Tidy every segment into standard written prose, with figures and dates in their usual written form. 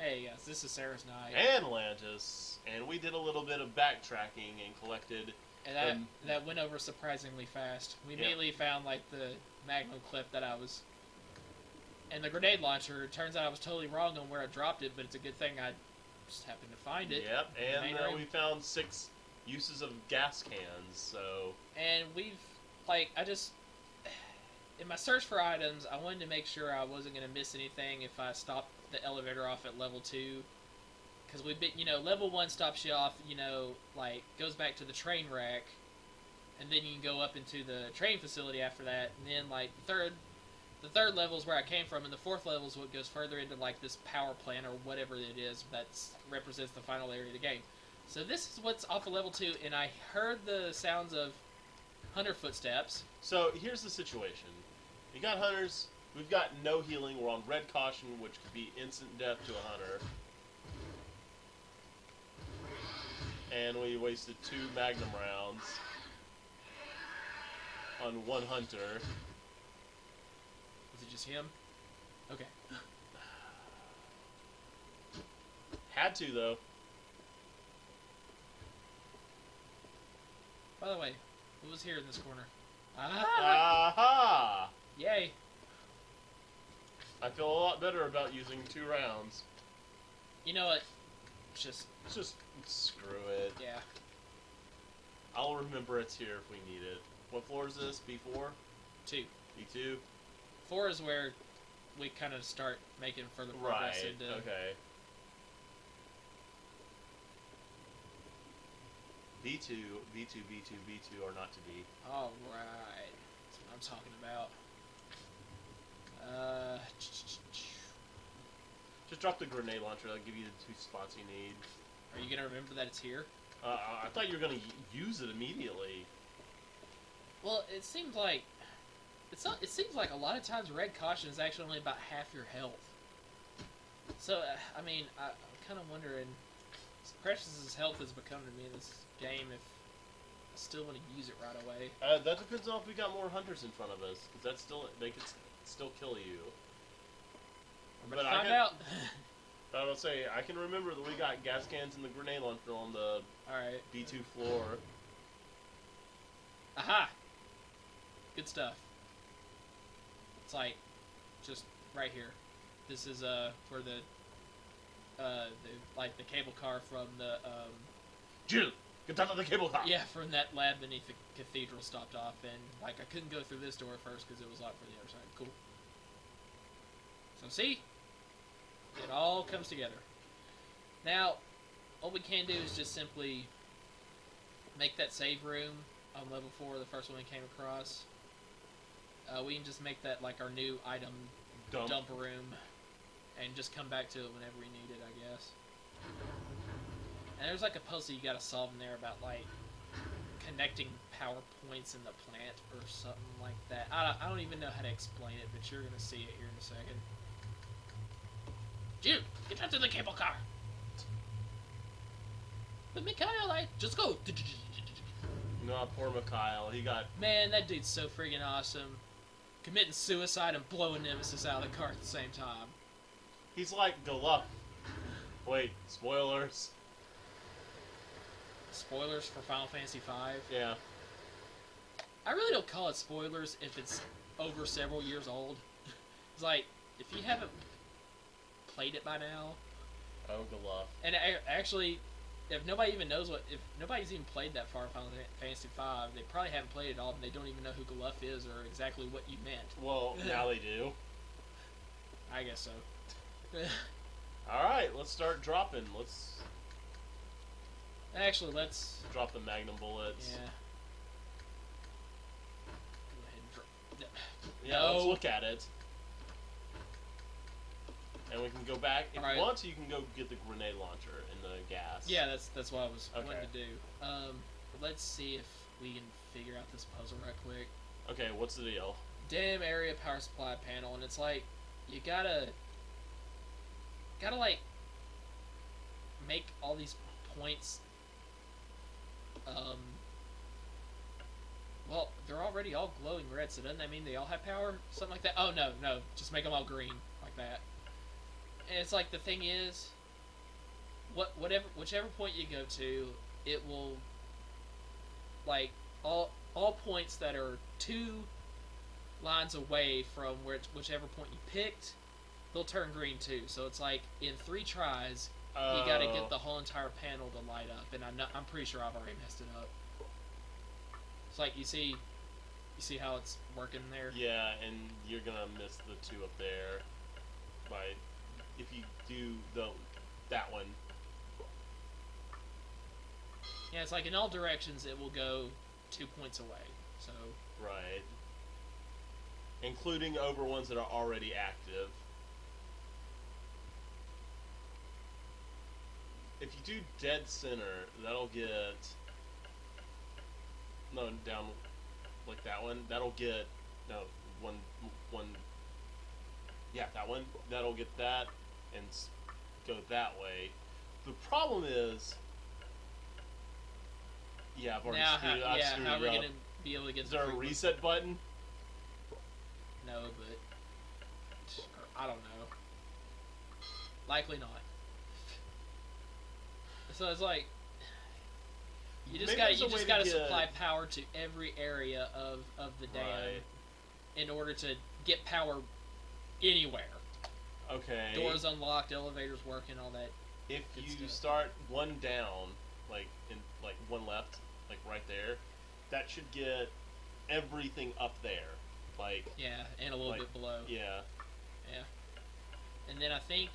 Hey guys, this is Sarah's night, and Lantis, and we did a little bit of backtracking and collected. and that went over surprisingly fast. We immediately found like the Magnum clip that I was, and the grenade launcher. It turns out I was totally wrong on where I dropped it, but it's a good thing I just happened to find it. Yep, Main and room. we found 6 uses of gas cans. So And we've I just in my search for items, I wanted to make sure I wasn't going to miss anything if I stopped the elevator off at level 2. Because we've been, level 1 stops you off, goes back to the train rack, and then you can go up into the train facility after that, and then, the third level is where I came from, and the fourth level is what goes further into, this power plant, or whatever it is that represents the final area of the game. So this is what's off of level 2, and I heard the sounds of hunter footsteps. So here's the situation. You got hunters. We've got no healing. We're on red caution, which could be instant death to a hunter. And we wasted 2 magnum rounds on 1 hunter. Was it just him? Okay. Had to, though. By the way, what was here in this corner? Aha! Yay! I feel a lot better about using 2 rounds. You know what? Just screw it. yeah. I'll remember it's here if we need it. What floor is this? B4? 2. B2? 4 is where we kind of start making further progress Right. into. Okay. B2, B2, B2, B2 are not to be. All right. That's what I'm talking about. Just drop the grenade launcher. That'll give you the 2 spots you need. Are you gonna remember that it's here? I thought you were gonna use it immediately. Well, it seems like it's not. It seems like a lot of times red caution is actually only about half your health. So I'm kind of wondering, as precious as health has become to me in this game, if I still want to use it right away. That depends on if we got more hunters in front of us, because they could still kill you. We're gonna find out. I will say, I can remember that we got gas cans and the grenade launcher on the All right. B2 floor. Aha! Good stuff. It's just right here. This is where the cable car from the Jill, get down to the cable car. yeah, from that lab beneath the cathedral stopped off, and I couldn't go through this door first because it was locked from the other side. Cool. So see, it all comes together. Now, all we can do is just simply make that save room on level 4, the first one we came across. We can just make that our new item dump room, and just come back to it whenever we need it, I guess. And there's a puzzle you gotta solve in there about connecting power points in the plant or something like that. I don't even know how to explain it, but you're gonna see it here in a second. Jim, get out to the cable car. But Mikhail, just go. No, poor Mikhail. He got... Man, that dude's so freaking awesome. Committing suicide and blowing Nemesis out of the car at the same time. He's like Galuf. Wait, spoilers. Spoilers for Final Fantasy V? Yeah. I really don't call it spoilers if it's over several years old. It's if you haven't played it by now... Oh, Galuf. And actually, if nobody's even played that far in Final Fantasy V, they probably haven't played it all, and they don't even know who Galuf is or exactly what you meant. Well, now they do. I guess so. Alright, let's start dropping. Actually, let's... drop the Magnum bullets. Yeah. Go ahead and drop... Yeah, No. let's look at it. And we can go back. If you want to, you can go get the grenade launcher and the gas. Yeah, that's what I was wanting Okay. to do. Let's see if we can figure out this puzzle right quick. Okay, what's the deal? Dim area power supply panel, and it's you gotta make all these points. Well, they're already all glowing red, so doesn't that mean they all have power? Something like that. Oh no, just make them all green like that. And it's like the thing is, whichever point you go to, it will like all points that are 2 lines away from whichever point you picked, they'll turn green too. So it's like in 3 tries, you got to get the whole entire panel to light up, and I'm pretty sure I've already messed it up. It's like you see how it's working there. Yeah, and you're gonna miss the 2 up there by if you do that one. Yeah, it's like in all directions it will go 2 points away. So right, including over ones that are already active. If you do dead center, that'll get down like that one. That'll get one. Yeah, that one. That'll get that and go that way. The problem is, yeah, I've already screwed it up. how are we gonna be able to get? Is there a reset button? No, but I don't know. Likely not. So it's like you just gotta supply power to every area of the dam in order to get power anywhere. Okay. Doors unlocked, elevators working, all that. If you start one down, like one left, like right there, that should get everything up there. Like yeah, and a little bit below. Yeah. Yeah. And then I think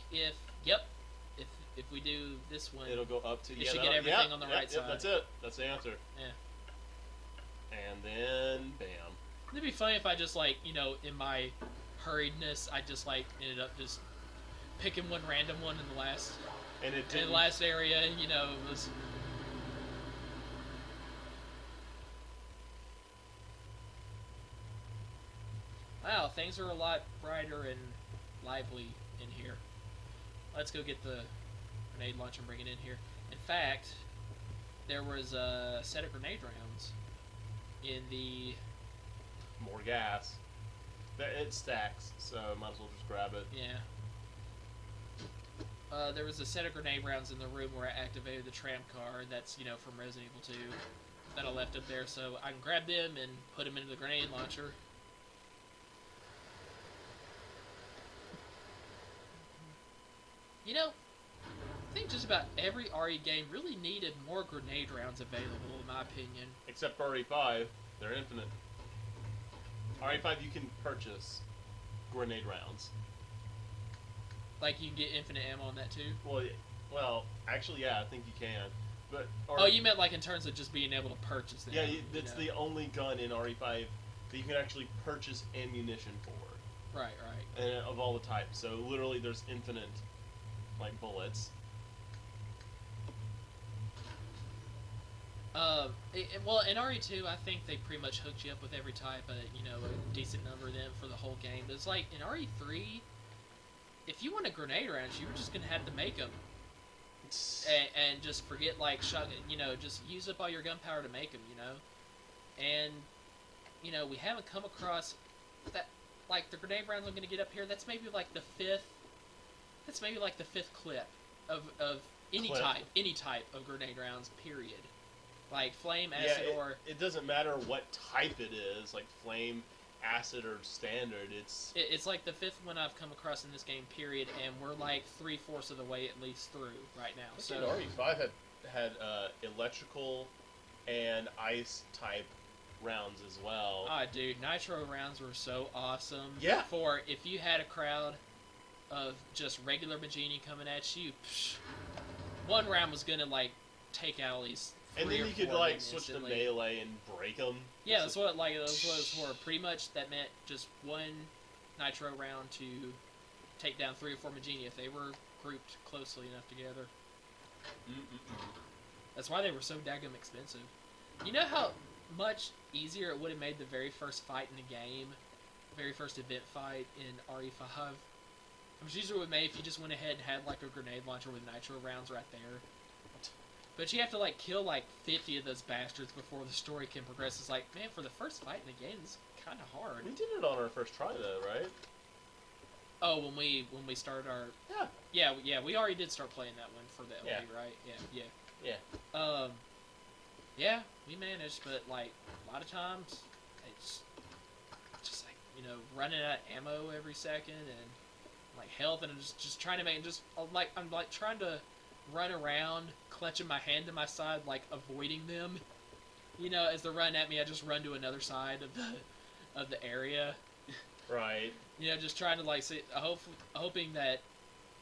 if we do this one, it'll go up to you should get everything on the right side. That's it. That's the answer. Yeah. And then bam. It'd be funny if I just in my hurriedness, I just ended up just picking one random one in the last area. It was. Wow, things are a lot brighter and lively in here. Let's go get the grenade launcher and bring it in here. In fact, there was a set of grenade rounds in the... More gas. It stacks, so might as well just grab it. Yeah. There was a set of grenade rounds in the room where I activated the tram car. That's, from Resident Evil 2 that I left up there. So I can grab them and put them into the grenade launcher. I think just about every RE game really needed more grenade rounds available, in my opinion. Except for RE5, they're infinite. RE5, you can purchase grenade rounds. Like you can get infinite ammo on that too? Well, actually, yeah, I think you can. But you meant like in terms of just being able to purchase them? Yeah, it's the only gun in RE5 that you can actually purchase ammunition for. Right. And of all the types, so literally there's infinite, bullets. Well, in RE2, I think they pretty much hooked you up with every type, a decent number of them for the whole game. But it's like, in RE3, if you wanted grenade rounds, you were just going to have to make them. And just forget, shotgun, just use up all your gunpowder to make them, And, we haven't come across that, the grenade rounds I'm going to get up here, that's maybe the fifth clip of any type of grenade rounds, period. Like flame, acid, or... It doesn't matter what type it is, flame, acid, or standard, It's like the fifth one I've come across in this game, period, and we're 3/4 of the way at least through right now. So RE5 had electrical and ice type rounds as well. Ah, dude, nitro rounds were so awesome. Yeah. For if you had a crowd of just regular Majini coming at you, one round was gonna take out at least. And then you could switch to melee and break them. Yeah, that's what those were. Pretty much that meant just one nitro round to take down 3 or 4 Majini if they were grouped closely enough together. That's why they were so daggum expensive. You know how much easier it would have made the very first fight in the game, very first event fight in RE5? How much easier it would have made if you just went ahead and had a grenade launcher with nitro rounds right there. But you have to kill 50 of those bastards before the story can progress. It's man, for the first fight in the game, it's kind of hard. We did it on our first try though, right? Oh, when we started our yeah, we already did start playing that one for the LP, Yeah. right? Yeah, Yeah. yeah, we managed, but like a lot of times it's just like running out of ammo every second and like health, and I'm just trying to make I'm like trying to run around, clutching my hand to my side, like avoiding them. As they're running at me, I just run to another side of the area. Right. Just trying to like see, hoping that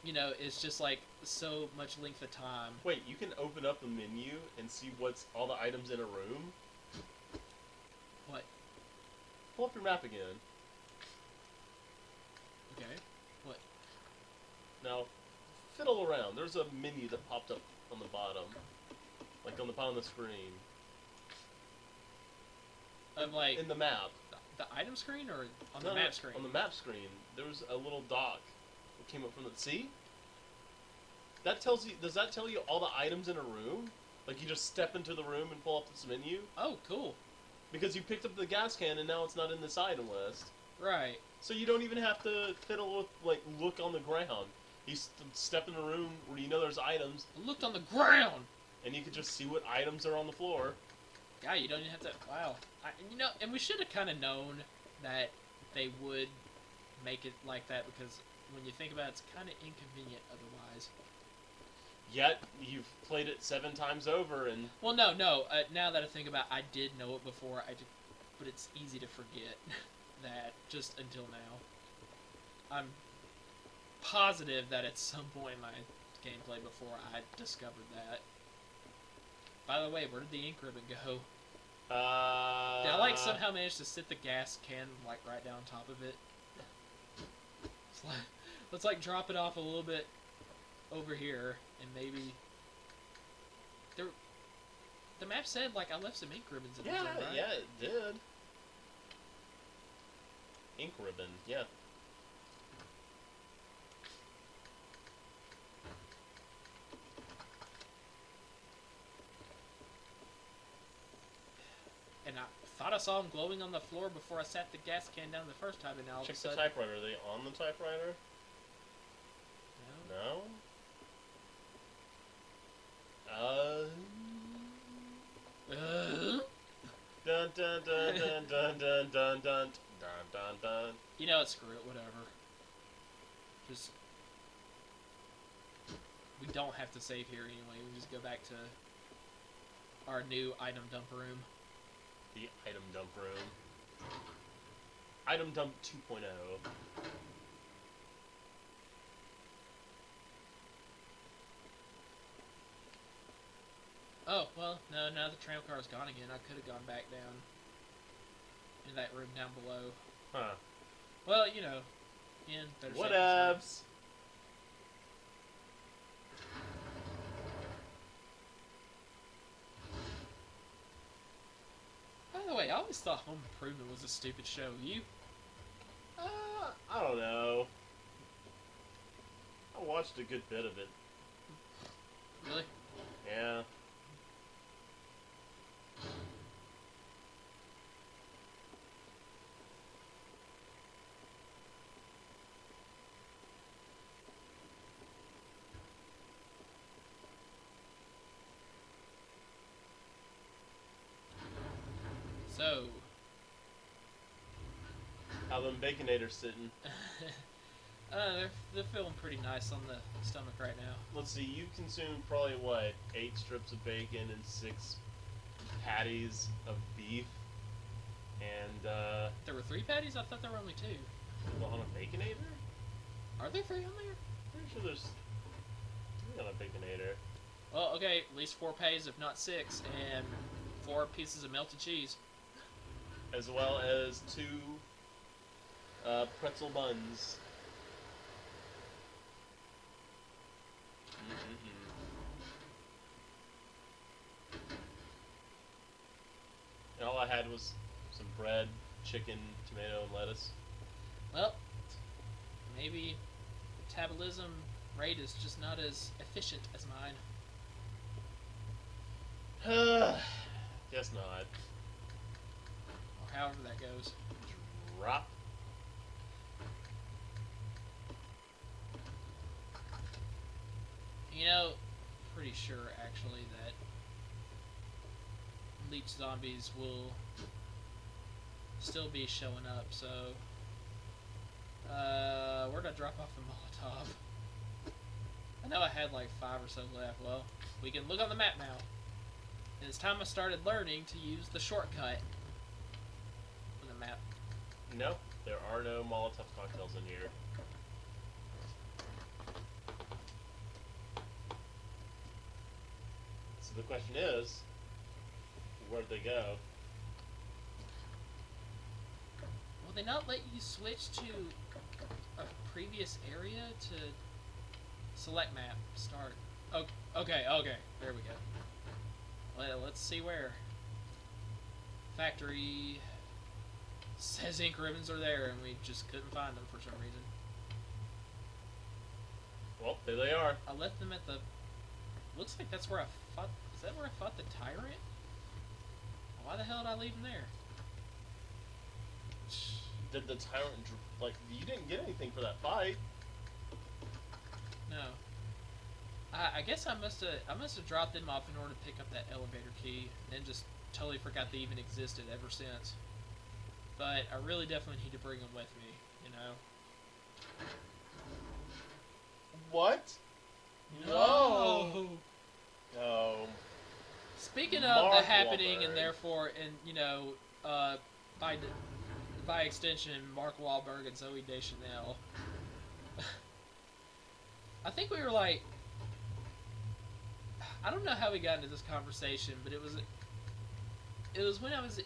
it's just like so much length of time. Wait, you can open up a menu and see what's all the items in a room? What? Pull up your map again. Okay. What? Now, fiddle around. There's a menu that popped up on the bottom. Like on the bottom of the screen. Of like In the map. the item screen or on No, the no, map screen? On the map screen, there was a little dock that came up from the... See? That tells you... Does that tell you all the items in a room? Like you just step into the room and pull up this menu? Oh, cool. Because you picked up the gas can and now it's not in this item list. Right. So you don't even have to fiddle with, like, look on the ground. You step in a room where you know there's items, I looked on the ground. and you can just see what items are on the floor. Yeah, you don't even have to. Wow. And we should have kind of known that they would make it like that because when you think about it, it's kind of inconvenient otherwise. Yet, you've played it 7 times over, and... Well, no. Now that I think about it, I did know it before. But it's easy to forget that just until now. I'm positive that at some point in my gameplay before I discovered that. By the way, where did the ink ribbon go? Did I somehow manage to sit the gas can right down top of it? Let's drop it off a little bit over here and maybe the map said I left some ink ribbons in the zone, right? Yeah, it did. Ink ribbon, yeah. And I thought I saw them glowing on the floor before I sat the gas can down the first time, and now all Check of a the sudden... typewriter. Are they on the typewriter? No. No? Dun dun dun dun dun dun dun dun dun dun. You know what? Screw it. Whatever. Just... We don't have to save here anyway. We just go back to our new item dump room. The item dump room. Item dump 2.0. Oh, well, no, now the tram car's gone again. I could have gone back down in that room down below. Huh. Well, better safe than sorry. Whatevs. By the way, I always thought Home Improvement was a stupid show. You? I don't know. I watched a good bit of it. Really? Yeah. So... How them Baconators sitting. they're feeling pretty nice on the stomach right now. Let's see, you consumed probably, what, 8 strips of bacon and 6 patties of beef. And, There were 3 patties? I thought there were only 2. on a Baconator? Are there 3 on there? Pretty sure there's 3 on a Baconator. Well, okay, at least 4 patties, if not 6, and 4 pieces of melted cheese. As well as 2 pretzel buns. And all I had was some bread, chicken, tomato, and lettuce. Well, maybe metabolism rate is just not as efficient as mine. Guess not. Or however that goes. Drop. pretty sure actually that leech zombies will still be showing up. So, where'd I drop off the Molotov? I know I had like 5 or so left. Well, we can look on the map now. And it's time I started learning to use the shortcut on the map. No, there are no Molotov cocktails in here. So the question is, where'd they go? Will they not let you switch to a previous area to select map, start? Oh, okay, there we go. Let's see where. Factory says ink ribbons are there, and we just couldn't find them for some reason. Well, there they are. I left them at the... Looks like that's where I fought... Is that where I fought the tyrant? Why the hell did I leave them there? Did the tyrant, like, you didn't get anything for that fight. No. I guess I must have dropped them off in order to pick up that elevator key, and just totally forgot they even existed ever since. But I really definitely need to bring them with me, you know. What? No. No. Speaking of Mark the happening, Wahlberg. and therefore, by extension, Mark Wahlberg and Zoe Deschanel. I think we were like, I don't know how we got into this conversation, but it was when I was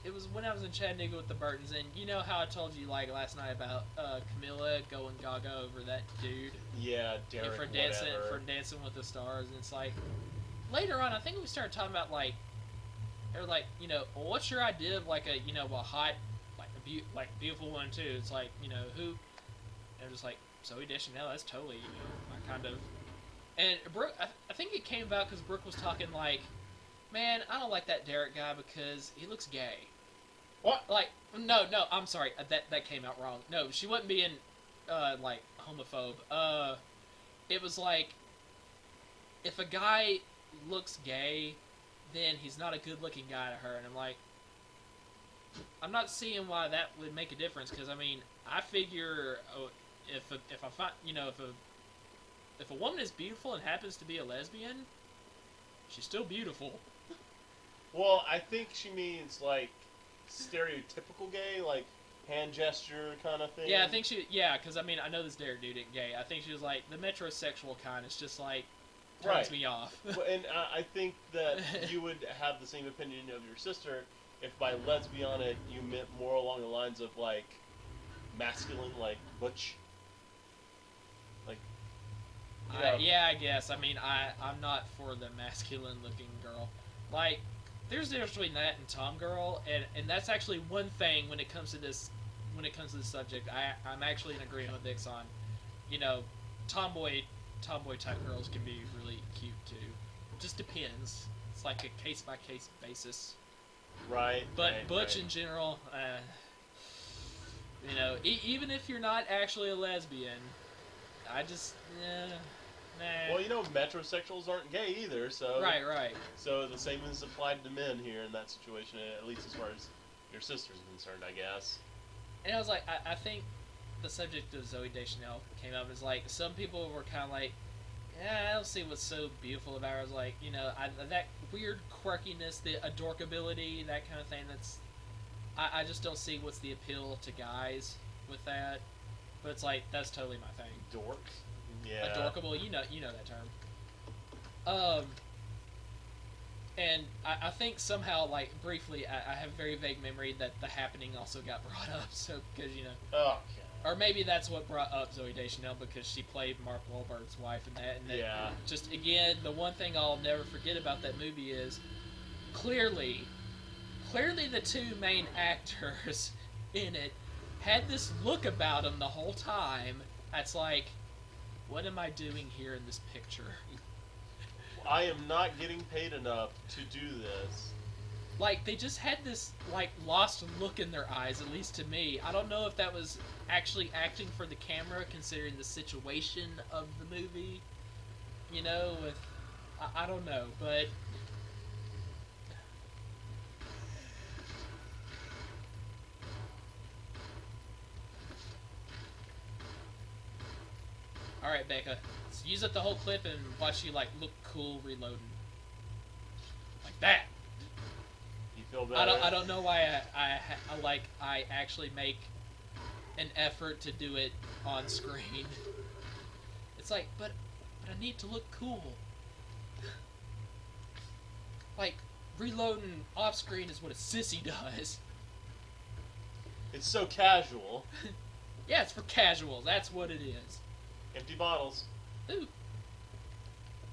in Chattanooga with the Burtons, and you know how I told you like last night about Camilla going gaga over that dude. Yeah, Derek. For Dancing with the Stars, and it's like later on, I think we started talking about like, or like, well, what's your idea of like a hot, like a beautiful one too? It's like, who? And just like Zoe Deschanel. That's totally my kind of. And Brooke, I think it came about because Brooke was talking like, man, I don't like that Derek guy because he looks gay. What? Like, no, I'm sorry, that came out wrong. No, she wasn't being like homophobe. It was like, if a guy looks gay, then he's not a good-looking guy to her, and I'm like, I'm not seeing why that would make a difference, because I mean, I figure if I find, if a woman is beautiful and happens to be a lesbian, she's still beautiful. Well, I think she means like stereotypical gay, like hand gesture kind of thing. Yeah, I think because I mean, I know this Derek dude ain't gay. I think she was like the metrosexual kind. It's just like turns me off. Well, and I think that you would have the same opinion of your sister if by lesbianic you meant more along the lines of like masculine, like butch. Like. Yeah, I guess. I mean, I'm not for the masculine-looking girl. Like, there's a difference between that and tomgirl, and that's actually one thing when it comes to this subject. I'm actually in agreement with Dix on, tomboy type girls can be really cute too. Just depends. It's like a case by case basis. Right. But right, butch right. in general, even if you're not actually a lesbian, I just nah. Well, metrosexuals aren't gay either, so. Right. So the same is applied to men here in that situation, at least as far as your sister's concerned, I guess. And I was like, I think the subject of Zoe Deschanel came up as like, some people were kind of like, yeah, I don't see what's so beautiful about her. I was like, that weird quirkiness, the adorkability, that kind of thing, I just don't see what's the appeal to guys with that. But it's like, that's totally my thing. Dork? Yeah. Adorkable, you know that term. And I think somehow, like, briefly, I have a very vague memory that The Happening also got brought up, so, because, Oh, or maybe that's what brought up Zoe Deschanel, because she played Mark Wahlberg's wife in that, and that Yeah. just, again, the one thing I'll never forget about that movie is, clearly the two main actors in it had this look about them the whole time. That's like, what am I doing here in this picture? I am not getting paid enough to do this. Like, they just had this, like, lost look in their eyes, at least to me. I don't know if that was actually acting for the camera, considering the situation of the movie. With I don't know, but all right, Becca. So use up the whole clip and watch you like look cool reloading, like that. You feel better? I don't know why I actually make an effort to do it on screen. It's like, but I need to look cool. Like, reloading off screen is what a sissy does. It's so casual. Yeah, it's for casuals. That's what it is. Empty bottles. Ooh.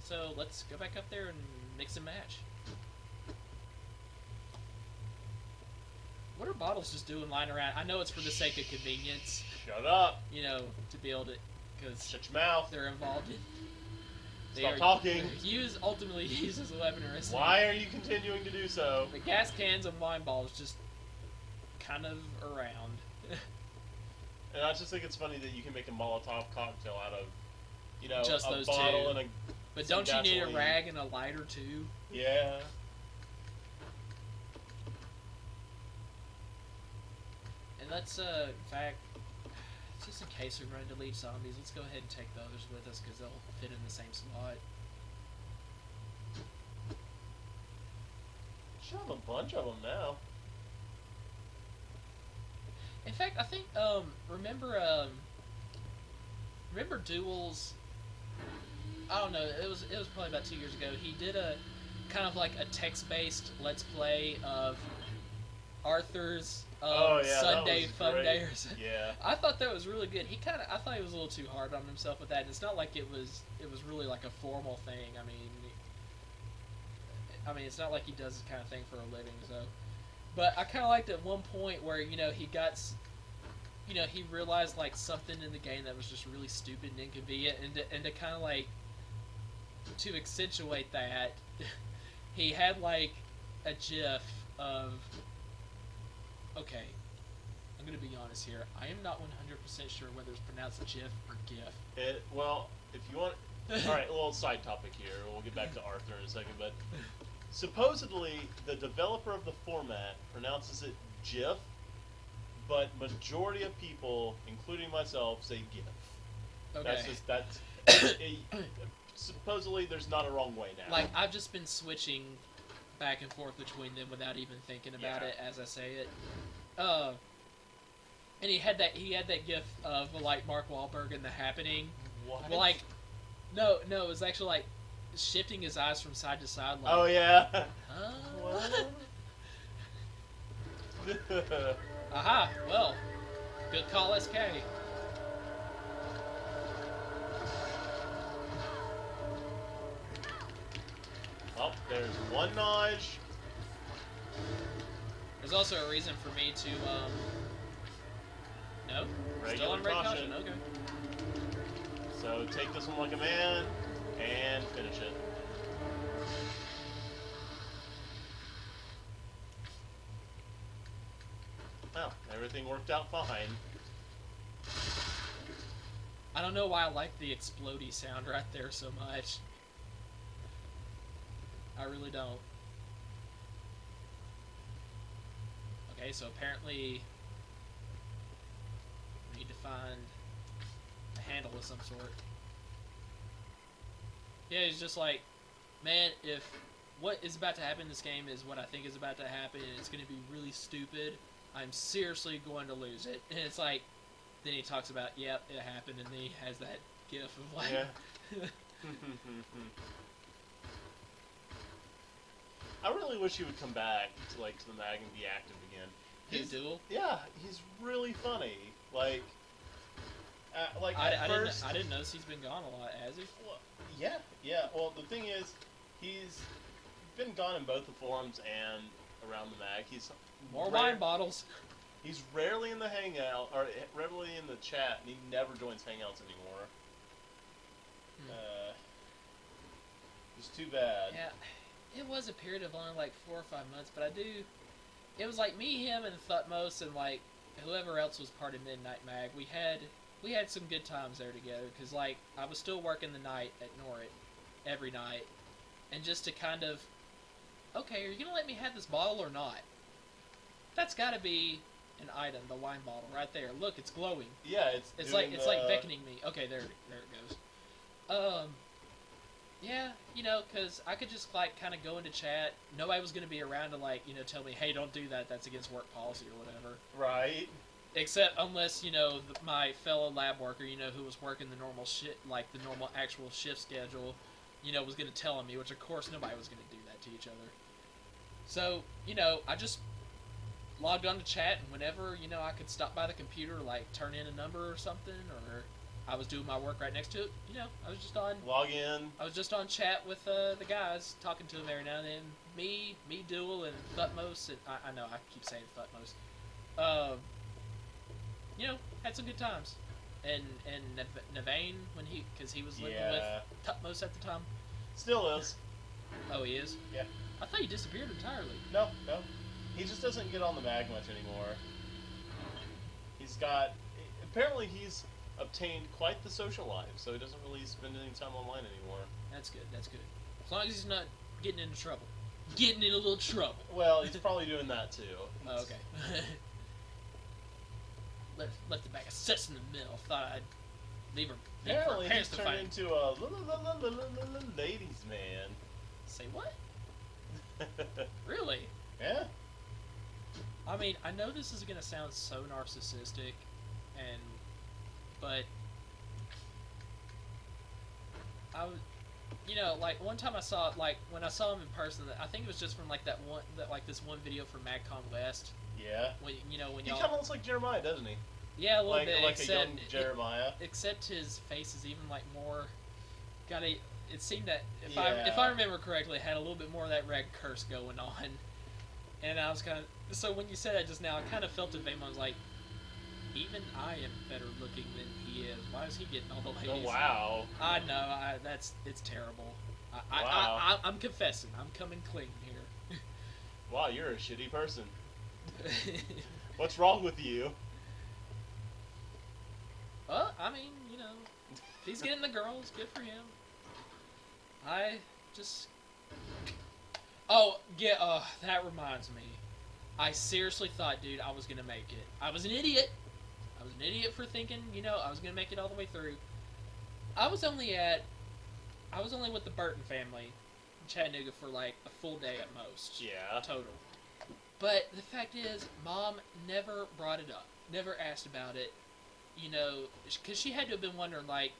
So let's go back up there and mix and match. What are bottles just doing lying around? I know it's for the sake of convenience, Shut up. you know, to be able to, because Shut your mouth. they're involved in. They Stop are talking. ultimately used as a weapon or a thing. Why are you continuing to do so? The gas cans and wine bottles just kind of around. And I just think it's funny that you can make a Molotov cocktail out of, you know, Just a those bottle two. and a But some don't you need a gasoline. rag and a lighter too? Yeah. And let's, in fact, just in case we run into lead zombies, let's go ahead and take the others with us because they'll fit in the same slot. Should have a bunch of them now. In fact, I think, remember Duels? I don't know. It was probably about 2 years ago. He did a kind of like a text-based Let's Play of Arthur's Oh, yeah, that Sunday was Fun great. Day or something. Yeah. I thought that was really good. I thought he was a little too hard on himself with that. And it's not like it was really like a formal thing. I mean, it's not like he does this kind of thing for a living. So, but I kind of liked at one point where he realized like something in the game that was just really stupid and inconvenient, and to kind of like to accentuate that, he had like a GIF of. Okay, I'm gonna be honest here. I am not 100% sure whether it's pronounced GIF or GIF. Well, if you want... Alright, a little side topic here. We'll get back to Arthur in a second, but... Supposedly, the developer of the format pronounces it GIF, but majority of people, including myself, say GIF. Okay. Supposedly, there's not a wrong way now. Like I've just been switching back and forth between them without even thinking about it as I say it. And he had that GIF of like Mark Wahlberg in The Happening. What? Well, like, no, it was actually like shifting his eyes from side to side. Like, Oh, yeah. What? Aha! Well, good call, SK. Oh, there's one notch. There's also a reason for me to, no? Still on Regular red caution. caution, okay. So take this one like a man and finish it. Well, everything worked out fine. I don't know why I like the explodey sound right there so much. I really don't. Okay, so apparently we need to find a handle of some sort. Yeah, he's just like, man, if what is about to happen in this game is what I think is about to happen, and it's going to be really stupid, I'm seriously going to lose it. And it's like, then he talks about, yep, it happened, and then he has that gif of like... Yeah. I really wish he would come back to the mag and be active again. Duel? Yeah, he's really funny. Like I first, didn't notice he's been gone a lot, has he? Well, yeah. Well, the thing is, he's been gone in both the forums and around the mag. He's More wine bottles. He's rarely in the hangout or rarely in the chat, and he never joins hangouts anymore. It's too bad. Yeah, it was a period of only like 4 or 5 months, but it was like me, him, and Thutmose, and like whoever else was part of Midnight Mag. We had some good times there together, because like I was still working the night at Norrit every night, and just to kind of, okay, are you gonna let me have this bottle or not? That's got to be an item, the wine bottle right there. Look, it's glowing. Yeah, It's like beckoning me. Okay, there it goes. Yeah, because I could just like kind of go into chat. Nobody was gonna be around to like tell me, hey, don't do that. That's against work policy or whatever. Right. Except unless my fellow lab worker, who was working the normal shit, like the normal actual shift schedule, was gonna tell me. Which of course nobody was gonna do that to each other. So I just logged on to chat, and whenever I could stop by the computer, like turn in a number or something, or I was doing my work right next to it. I was just on log in. I was just on chat with the guys, talking to them every now and then. Me, Duel, and Thutmose, and I know I keep saying Thutmose. Had some good times, and Navane because he was living with Thutmose at the time. Still is. Oh, he is. Yeah. I thought he disappeared entirely. No. He just doesn't get on the mag much anymore. Apparently he's obtained quite the social life, so he doesn't really spend any time online anymore. That's good. As long as he's not getting into trouble. Getting in a little trouble. Well, he's probably doing that too. Oh, okay. left the bag of cess in the mill. Thought I'd leave her Apparently he's parents to turned find. into a ladies man. Say what? Really? Yeah. I mean, I know this is gonna sound so narcissistic, but I was, like one time I saw, like when I saw him in person, I think it was just from like this one video from MagCon West. Yeah. When he y'all. kind of looks like Jeremiah, doesn't he? Yeah, a little bit. Like a young Jeremiah. Except his face is even like more. It seemed that if Yeah. I remember correctly, it had a little bit more of that red curse going on, and I was kind of. So when you said that just now, I kind of felt it. I was like, even I am better looking than he is. Why is he getting all the ladies? Oh wow. I know. It's terrible. I'm confessing. I'm coming clean here. Wow, you're a shitty person. What's wrong with you? Well, I mean, if he's getting the girls, good for him. I just. Oh, yeah, that reminds me. I seriously thought, dude, I was going to make it. I was an idiot. I was an idiot for thinking, I was going to make it all the way through. I was only with the Burton family in Chattanooga for like a full day at most. Yeah. Total. But the fact is, Mom never brought it up. Never asked about it. Because she had to have been wondering, like,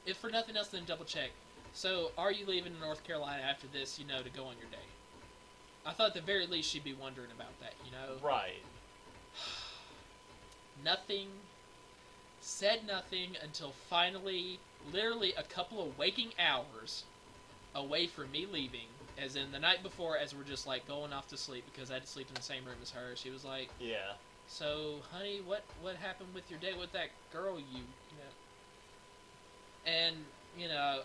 if for nothing else than double check. So, are you leaving North Carolina after this, to go on your day? I thought at the very least she'd be wondering about that, Right. Nothing. Said nothing until finally, literally a couple of waking hours away from me leaving, as in the night before, as we're just, like, going off to sleep, because I had to sleep in the same room as her. She was like, yeah. So, honey, what happened with your date with that girl And,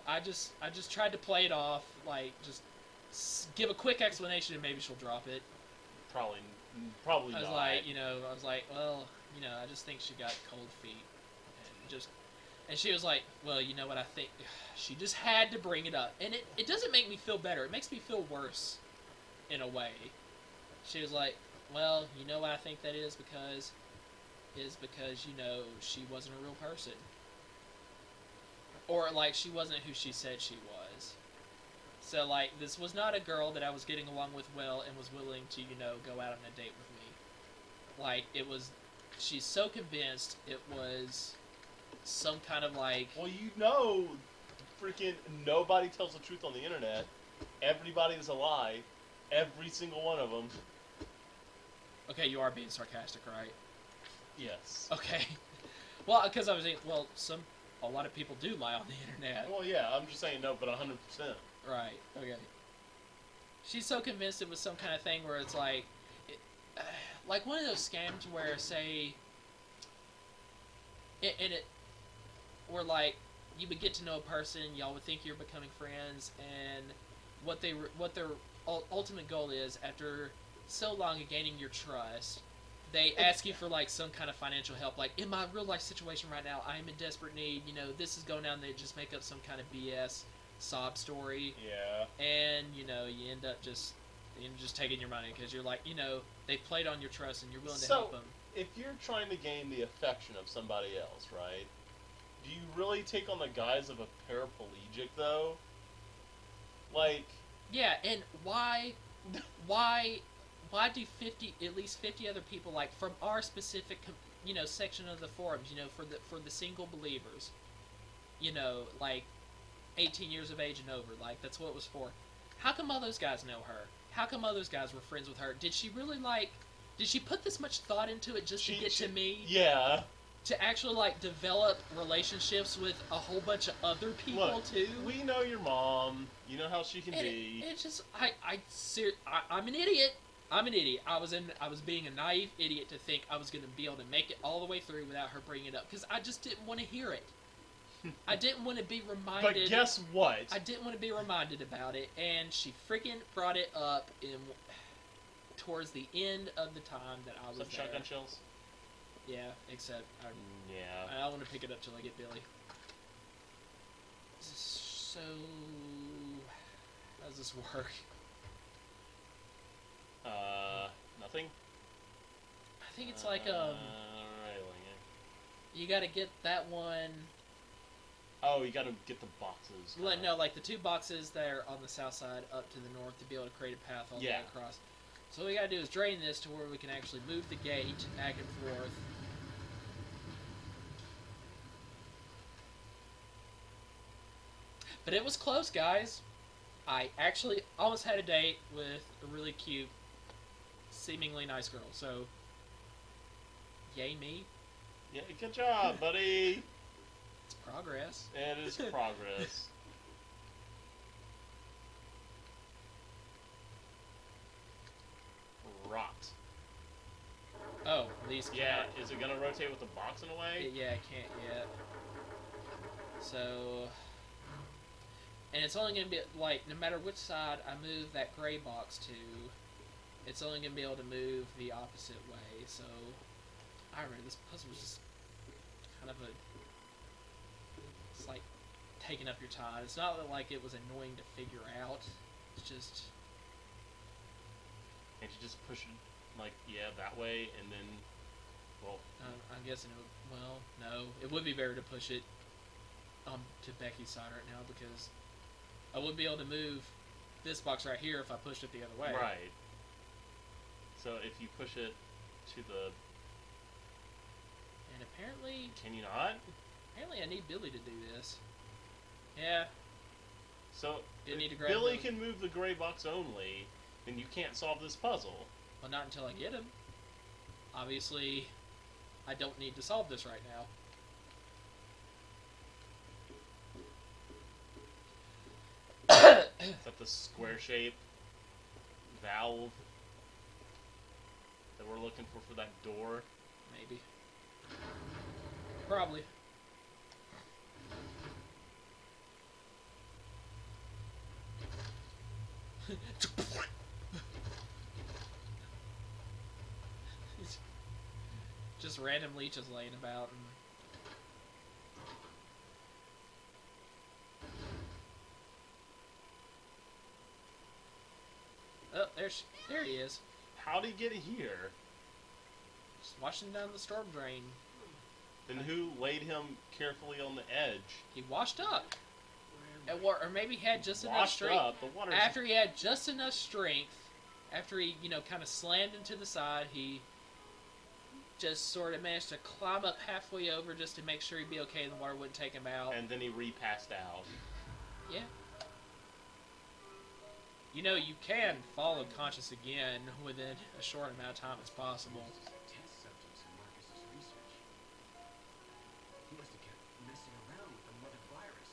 I just tried to play it off, like, just give a quick explanation and maybe she'll drop it. Probably I was not. Like, well, I just think she got cold feet. And she was like, well, you know what, I think she just had to bring it up. And it doesn't make me feel better. It makes me feel worse, in a way. She was like, well, you know what I think that is because, she wasn't a real person. Or, like, she wasn't who she said she was. So, like, this was not a girl that I was getting along with well and was willing to, go out on a date with me. Like, she's so convinced it was some kind of, like... Well, freaking nobody tells the truth on the internet. Everybody is a lie. Every single one of them. Okay, you are being sarcastic, right? Yes. Okay. Well, because I was thinking, a lot of people do lie on the internet. Well, yeah, I'm just saying no, but 100%. Right, okay. She's so convinced it was some kind of thing where it's like... like one of those scams where, say... where, like, you would get to know a person, y'all would think you're becoming friends, and what their ultimate goal is, after so long of gaining your trust, they ask you for, like, some kind of financial help. Like, in my real life situation right now, I am in desperate need, this is going down, they just make up some kind of BS sob story, Yeah. and you end up just taking your money because you're like, they played on your trust and you're willing to So- help them. If you're trying to gain the affection of somebody else, right? Do you really take on the guise of a paraplegic, though? Like, Yeah, and why do at least 50 other people, like, from our specific section of the forums, for the single believers, like 18 years of age and over, like that's what it was for. How come all those guys know her? How come all those guys were friends with her? Did she really did she put this much thought into it just to get to me? Yeah. To actually develop relationships with a whole bunch of other people Look, too? we know your mom. You know how she can be. It's just I'm an idiot. I'm an idiot. I was being a naive idiot to think I was going to be able to make it all the way through without her bringing it up because I just didn't want to hear it. I didn't want to be reminded. But guess what? I didn't want to be reminded about it, and she freaking brought it up towards the end of the time that I was Some there. shotgun shells? Yeah, except Yeah. I don't want to pick it up till I get Billy. So, how does this work? Nothing? I think it's like Railing. you got to get that one. Oh, you gotta get the boxes. No, like the two boxes that are on the south side up to the north to be able to create a path all the way across. So what we gotta do is drain this to where we can actually move the gate back and forth. But it was close, guys. I actually almost had a date with a really cute, seemingly nice girl. So, yay me. Yeah, good job, buddy. It's progress. It is progress. Rot. Oh, these Yeah, can't. is it gonna rotate with the box in a way? Yeah, I can't yet. So, and it's only gonna be no matter which side I move that gray box to, it's only gonna be able to move the opposite way. So, I remember this puzzle was just kind of it's like taking up your time. It's not like it was annoying to figure out. It's just. And you just push it, that way, and then, well... I'm guessing it would, no. It would be better to push it to Becky's side right now, because I wouldn't be able to move this box right here if I pushed it the other way. Right. So if you push it to the... And apparently... Can you not? Apparently I need Billy to do this. Yeah. So, You need to if grab Billy the- can move the gray box only, then you can't solve this puzzle. Well, not until I get him. Obviously, I don't need to solve this right now. Is that the square shape valve that we're looking for that door? Maybe. Probably. Just random leeches laying about. Oh, there he is. How'd he get here? Just washing down the storm drain. Then who laid him carefully on the edge? He washed up. Or maybe he had just enough Washed strength. up. The water's... After he had just enough strength, after he, kind of slammed into the side, he just sort of managed to climb up halfway over just to make sure he'd be okay and the water wouldn't take him out. And then he repassed out. Yeah. You can fall unconscious again within a short amount of time as possible. Test subjects in Marcus's research. He must have kept messing around with the mother virus.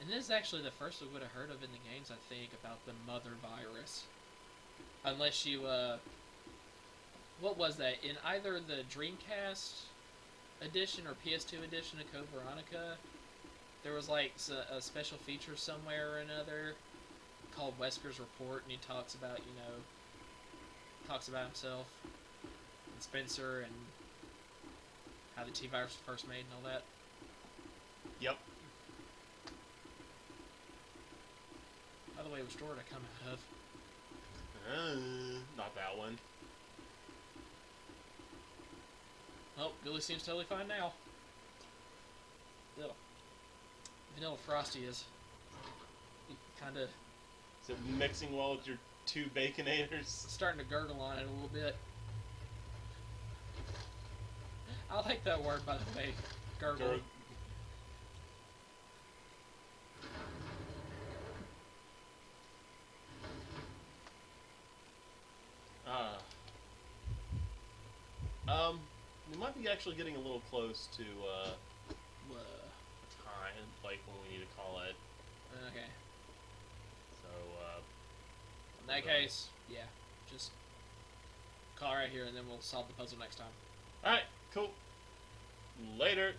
And this is actually the first we would have heard of in the games, I think, about the mother virus. Unless you, what was that? In either the Dreamcast edition or PS2 edition of Code Veronica, there was like a special feature somewhere or another called Wesker's Report, and he talks about, talks about himself. and Spencer and how the T-Virus was first made and all that. Yep. By the way, which door did I come out of? Not that one. Oh, Billy seems totally fine now. Ugh. Vanilla Frosty is kind of Is it mixing well with your 2 Baconators? starting to gurgle on it a little bit. I like that word, by the way. Gurgle. Gur- We might be actually getting a little close to time, like when we need to call it. Okay. So, In that case, yeah, just call right here and then we'll solve the puzzle next time. alright, cool. Later.